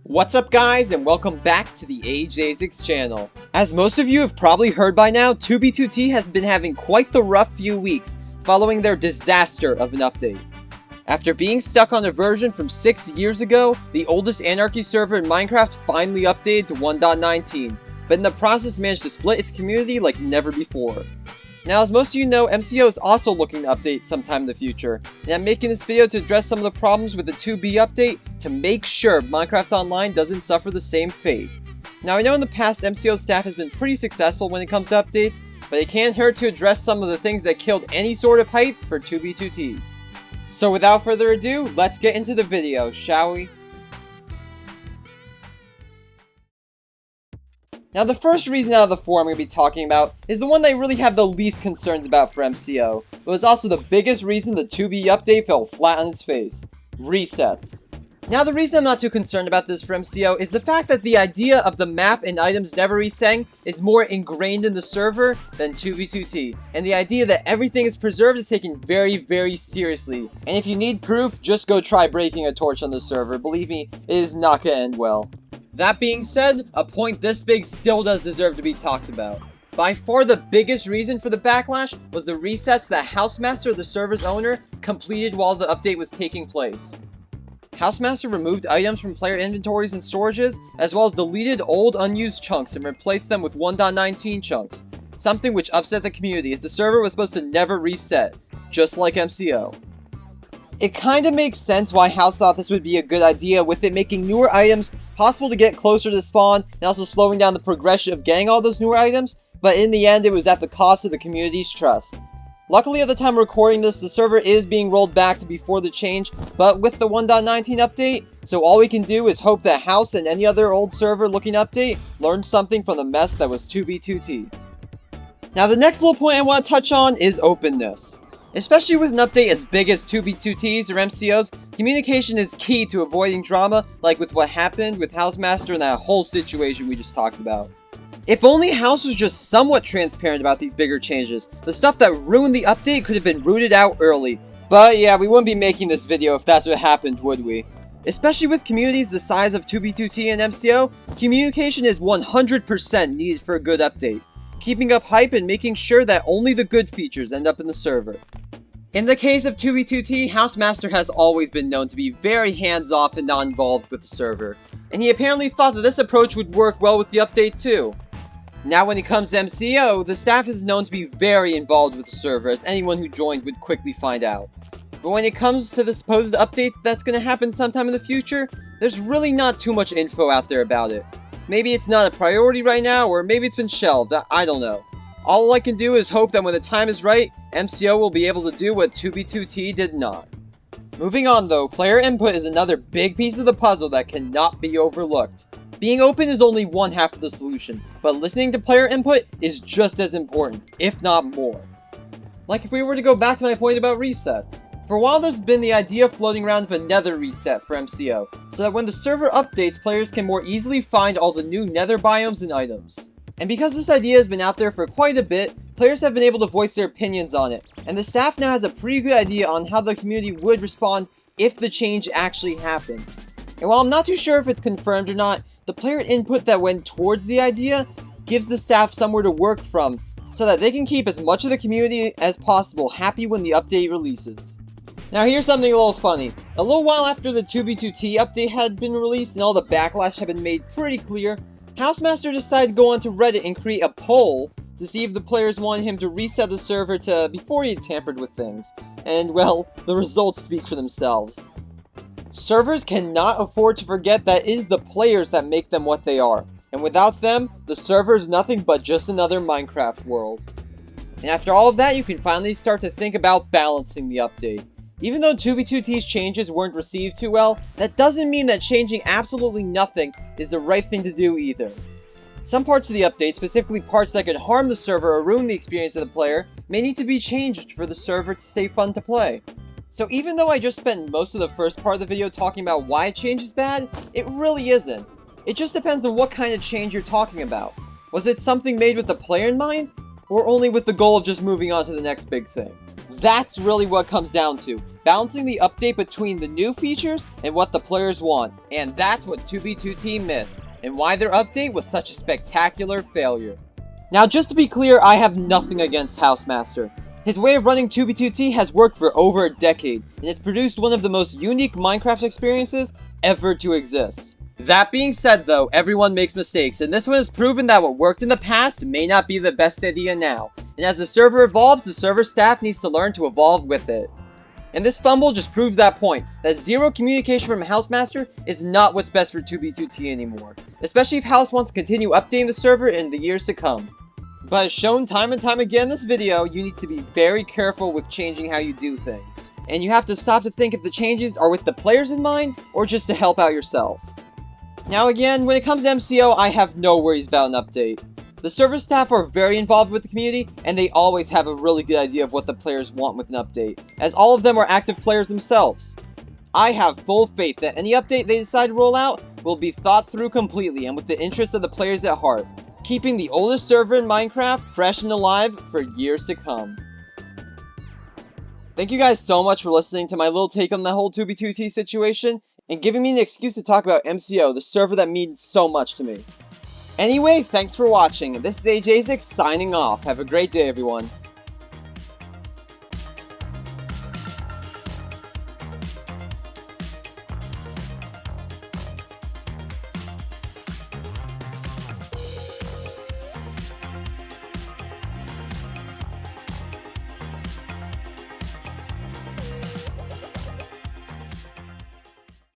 What's up guys, and welcome back to the HIVE channel. As most of you have probably heard by now, 2B2T has been having quite the rough few weeks following their disaster of an update. After being stuck on a version from 6 years ago, the oldest anarchy server in Minecraft finally updated to 1.19, but in the process managed to split its community like never before. Now, as most of you know, MCO is also looking to update sometime in the future, and I'm making this video to address some of the problems with the 2B update to make sure MicrosoftOnline doesn't suffer the same fate. Now, I know in the past MCO staff has been pretty successful when it comes to updates, but it can't hurt to address some of the things that killed any sort of hype for 2B2T'S. So without further ado, let's get into the video, shall we? Now, the first reason out of the four I'm going to be talking about is the one that I really have the least concerns about for MCO. It was also the biggest reason the 2B update fell flat on its face. Resets. Now, the reason I'm not too concerned about this for MCO is the fact that the idea of the map and items never resetting is more ingrained in the server than 2B2T, and the idea that everything is preserved is taken very, very seriously. And if you need proof, just go try breaking a torch on the server. Believe me, it is not going to end well. That being said, a point this big still does deserve to be talked about. By far the biggest reason for the backlash was the resets that Housemaster, the server's owner, completed while the update was taking place. Housemaster removed items from player inventories and storages, as well as deleted old unused chunks and replaced them with 1.19 chunks, something which upset the community as the server was supposed to never reset, just like MCO. It kinda makes sense why House thought this would be a good idea, with it making newer items possible to get closer to spawn, and also slowing down the progression of getting all those newer items, but in the end it was at the cost of the community's trust. Luckily at the time of recording this, the server is being rolled back to before the change, but with the 1.19 update, so all we can do is hope that House and any other old server looking update learned something from the mess that was 2B2T. Now the next little point I want to touch on is openness. Especially with an update as big as 2B2T'S or MCOs, communication is key to avoiding drama, like with what happened with Housemaster and that whole situation we just talked about. If only House was just somewhat transparent about these bigger changes, the stuff that ruined the update could have been rooted out early. But yeah, we wouldn't be making this video if that's what happened, would we? Especially with communities the size of 2B2T and MCO, communication is 100% needed for a good update, keeping up hype and making sure that only the good features end up in the server. In the case of 2B2T, Housemaster has always been known to be very hands-off and not involved with the server, and he apparently thought that this approach would work well with the update too. Now when it comes to MCO, the staff is known to be very involved with the server, as anyone who joined would quickly find out. But when it comes to the supposed update that's going to happen sometime in the future, there's really not too much info out there about it. Maybe it's not a priority right now, or maybe it's been shelved, I don't know. All I can do is hope that when the time is right, MCO will be able to do what 2B2T did not. Moving on though, player input is another big piece of the puzzle that cannot be overlooked. Being open is only one half of the solution, but listening to player input is just as important, if not more. Like if we were to go back to my point about resets. For a while there's been the idea floating around of a nether reset for MCO, so that when the server updates, players can more easily find all the new nether biomes and items. And because this idea has been out there for quite a bit, players have been able to voice their opinions on it, and the staff now has a pretty good idea on how the community would respond if the change actually happened. And while I'm not too sure if it's confirmed or not, the player input that went towards the idea gives the staff somewhere to work from, so that they can keep as much of the community as possible happy when the update releases. Now here's something a little funny. A little while after the 2B2T update had been released and all the backlash had been made pretty clear, Housemaster decided to go onto Reddit and create a poll to see if the players wanted him to reset the server to before he had tampered with things. And well, the results speak for themselves. Servers cannot afford to forget that it is the players that make them what they are. And without them, the server is nothing but just another Minecraft world. And after all of that, you can finally start to think about balancing the update. Even though 2B2T's changes weren't received too well, that doesn't mean that changing absolutely nothing is the right thing to do either. Some parts of the update, specifically parts that could harm the server or ruin the experience of the player, may need to be changed for the server to stay fun to play. So even though I just spent most of the first part of the video talking about why a change is bad, it really isn't. It just depends on what kind of change you're talking about. Was it something made with the player in mind, or only with the goal of just moving on to the next big thing? That's really what it comes down to, balancing the update between the new features and what the players want. And that's what 2B2T missed, and why their update was such a spectacular failure. Now, just to be clear, I have nothing against Housemaster. His way of running 2B2T has worked for over a decade, and it's produced one of the most unique Minecraft experiences ever to exist. That being said though, everyone makes mistakes, and this one has proven that what worked in the past may not be the best idea now. And as the server evolves, the server staff needs to learn to evolve with it. And this fumble just proves that point, that zero communication from Housemaster is not what's best for 2B2T anymore, especially if House wants to continue updating the server in the years to come. But as shown time and time again in this video, you need to be very careful with changing how you do things. And you have to stop to think if the changes are with the players in mind, or just to help out yourself. Now again, when it comes to MCO, I have no worries about an update. The server staff are very involved with the community, and they always have a really good idea of what the players want with an update, as all of them are active players themselves. I have full faith that any update they decide to roll out will be thought through completely and with the interest of the players at heart, keeping the oldest server in Minecraft fresh and alive for years to come. Thank you guys so much for listening to my little take on the whole 2B2T situation, and giving me an excuse to talk about MCO, the server that means so much to me. Anyway, thanks for watching. This is AJZix signing off. Have a great day, everyone.